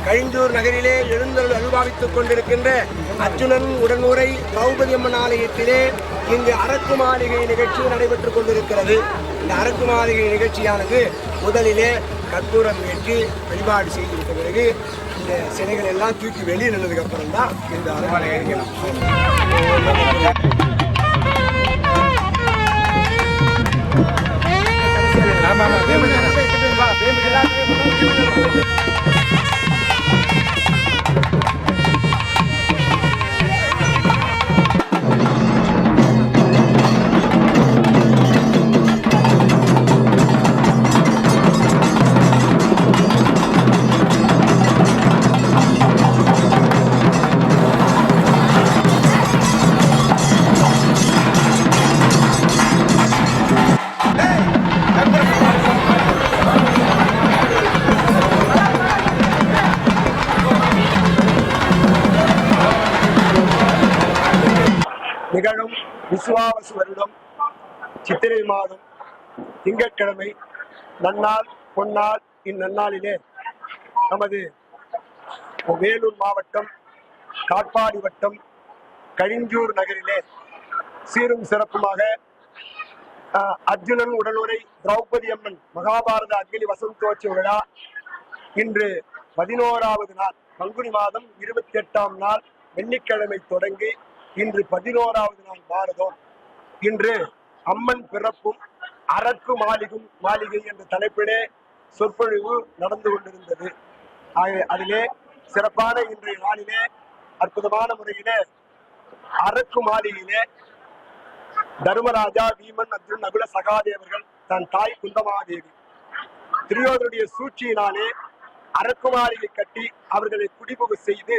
கழிஞ்சூர் நகரிலே எழுந்தருள் அனுபவித்துக் கொண்டிருக்கின்ற அர்ஜுனன் உடனுரை திரௌபதி அம்மன் ஆலயத்திலே இங்கு அரக்கு மாளிகை நிகழ்ச்சி நடைபெற்றுக் கொண்டிருக்கிறது. இந்த அரக்கு மாளிகை நிகழ்ச்சியானது முதலிலே கற்பூரம் ஏற்றி வழிபாடு செய்திருக்க பிறகு இந்த சிலைகள் எல்லாம் தூக்கி வெளியே நின்றதுக்கு அப்புறம் தான் இந்த அரக்கு நிகழும் விசுவாவசு வருடம் சித்திரை மாதம் திங்கட்கிழமை நன்னாள் பொன்னாள் இந்நன்னாளிலே நமது வேலூர் மாவட்டம் காட்பாடி வட்டம் கழிஞ்சூர் நகரிலே சீரும் சிறப்புமாக அர்ஜுனன் உடனுரை திரௌபதி அம்மன் மகாபாரத அக்னி வசந்தோற்சவ விழா இன்று 11வது நாள் பங்குனி மாதம் 28ஆம் நாள் வெள்ளிக்கிழமை தொடங்கி இன்று 11வது நாள் பாரதம். இன்று அம்மன் பிறப்பும் அரக்கு மாளிகை என்ற தலைப்பிலே சொற்பொழிவு நடந்து கொண்டிருந்தது. அதிலே சிறப்பான இன்றைய நாளிலே அற்புதமான முறையிலே அரக்கு மாளிகையிலே தர்மராஜா வீமன் அர்ஜுன் நகுல சகாதேவர்கள் தன் தாய் குந்தமாதேவி துரியோதனுடைய சூழ்ச்சியினாலே அரக்கு மாளிகை கட்டி அவர்களை குடிபுகு செய்து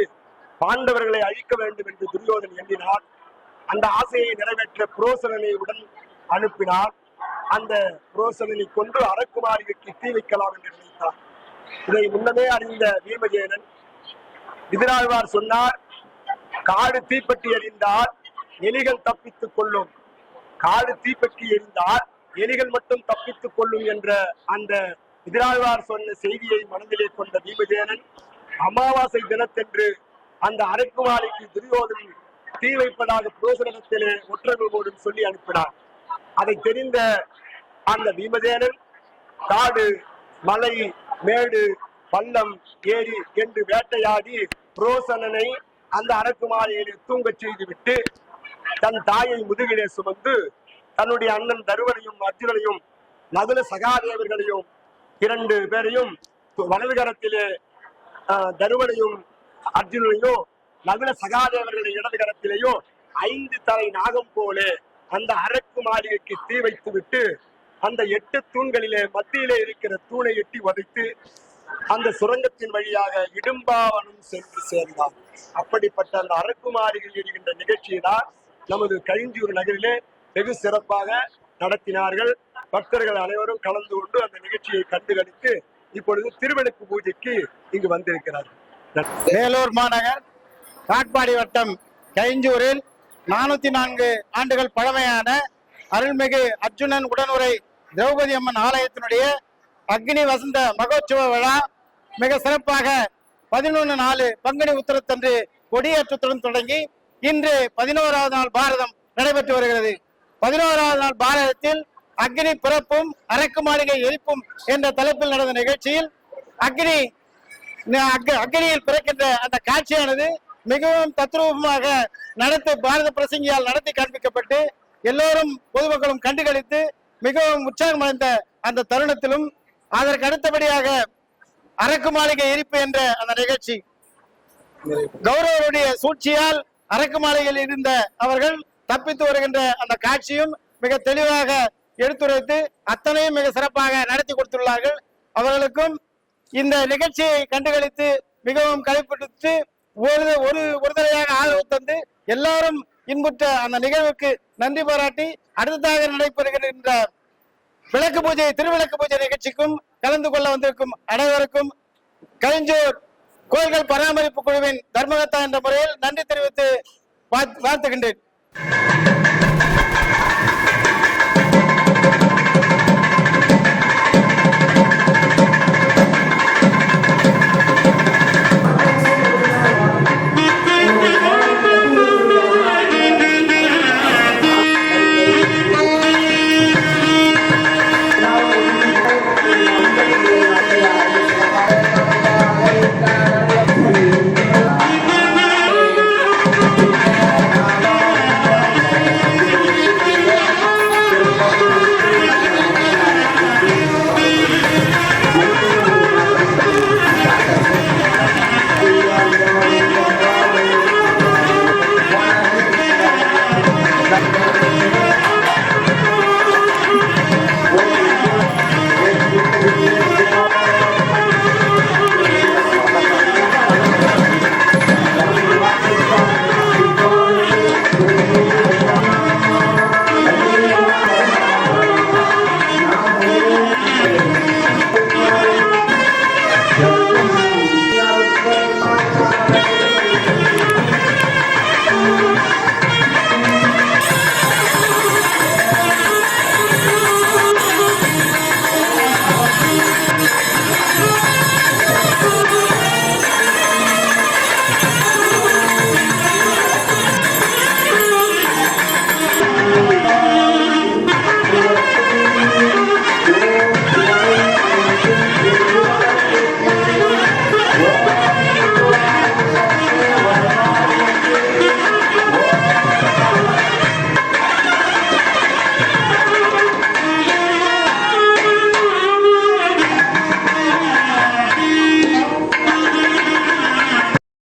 பாண்டவர்களை அழிக்க வேண்டும் என்று துரியோதன் எண்ணினார். அந்த ஆசையை நிறைவேற்ற புரோசனனை உடன் அனுப்பினார். அந்த புரோசனனை கொண்டு அரக்கு மாளிகைக்கு தீ வைக்கலாம் என்று நினைத்தார். இதை முன்னமே அறிந்த வீமசேனன் எதிராழ்வார் சொன்னார், காடு தீப்பற்றி எறிந்தால் எலிகள் தப்பித்துக் கொள்ளும், காடு தீப்பற்றி எறிந்தால் எலிகள் மட்டும் தப்பித்துக் கொள்ளும் என்ற அந்த எதிராழ்வார் சொன்ன செய்தியை மனதிலே கொண்ட வீமசேனன் அமாவாசை தினத்தன்று அந்த அரக்கு மாளிகைக்கு துரியோதனன் தீ வைப்பதாக புரோசனிடத்திலே ஒற்றர்களோடு சொல்லி அனுப்பினார். அதை தெரிந்த அந்த வீமசேனன் காடு மலை மேடு பள்ளம் ஏரி என்று வேட்டையாடி புரோசனனை அந்த அரக்கு மாளிகையிலே தூங்கச் செய்துவிட்டு தன் தாயை முதுகிலே சுமந்து தன்னுடைய அண்ணன் தருவனையும் அர்ஜுனனையும் நகுல சகாதேவர்களையும் 2 பேரையும் வலதுகரத்திலே தருவனையும் அர்ஜுனனையோ நகுல சகாதேவர்களை இடது கரத்திலேயோ 5 தலை நாகம் போல அந்த அரக்கு மாளிகைக்கு தீ வைத்து விட்டு அந்த 8 தூண்களிலே மத்தியிலே இருக்கிற தூணை எட்டி உதைத்து அந்த சுரங்கத்தின் வழியாக இடும்பாவனம் சென்று சேர்ந்தார். அப்படிப்பட்ட அந்த அரக்கு மாளிகை எரிகின்ற நிகழ்ச்சியை தான் நமது கழிஞ்சூர் நகரிலே வெகு சிறப்பாக நடத்தினார்கள். பக்தர்கள் அனைவரும் கலந்து கொண்டு அந்த நிகழ்ச்சியை கண்டுகளித்து இப்பொழுது திருவிளக்கு பூஜைக்கு இங்கு வந்திருக்கிறார்கள். வேலூர் மாநகர் காட்பாடி வட்டம் கைஞ்சூரில் 404 ஆண்டுகள் பழமையான அருள்மிகு அர்ஜுனன் உடனுரை திரௌபதி அம்மன் ஆலயத்தினுடைய அக்னி வசந்த மகோற்சவ விழா மிக சிறப்பாக 11/4 பங்குனி உத்திரத்தன்று கொடியேற்றத்துடன் தொடங்கி இன்று 11வது நாள் பாரதம் நடைபெற்று வருகிறது. 11வது நாள் பாரதத்தில் அக்னி பிறப்பும் அரக்கு மாளிகை எரிப்பும் என்ற தலைப்பில் நடந்த நிகழ்ச்சியில் அக்னியில் பிறக்கின்ற அந்த காட்சியானது மிகவும் தத்ரூபமாக பாரத பிரசங்கியால் நடத்தி காண்பிக்கப்பட்டு எல்லோரும் பொதுமக்களும் கண்டுகளித்து மிகவும் உற்சாகமடைந்த அந்த தருணத்திலும் அதற்கு அடுத்தபடியாக அரக்கு மாளிகை எரிப்பு என்ற அந்த நிகழ்ச்சி கௌரவருடைய சூழ்ச்சியால் அரக்கு மாளிகையில் இருந்த அவர்கள் தப்பித்து வருகின்ற அந்த காட்சியும் மிக தெளிவாக எடுத்துரைத்து அத்தனையும் மிக சிறப்பாக நடத்தி கொடுத்துள்ளார்கள். அவர்களுக்கும் இந்த நிகழ்ச்சியை கண்டுகளித்து மிகவும் கைப்பற்று ஒரு தடையாக ஆதரவு தந்து எல்லாரும் இன்புற்ற அந்த நிகழ்வுக்கு நன்றி பாராட்டி அடுத்ததாக நடைபெறுகின்ற திருவிளக்கு பூஜை நிகழ்ச்சிக்கும் கலந்து கொள்ள வந்திருக்கும் அனைவருக்கும் கலிஞ்சூர் கோயில்கள் பராமரிப்பு குழுவின் தர்மகர்த்தா என்ற முறையில் நன்றி தெரிவித்து வாழ்த்துகின்றேன்.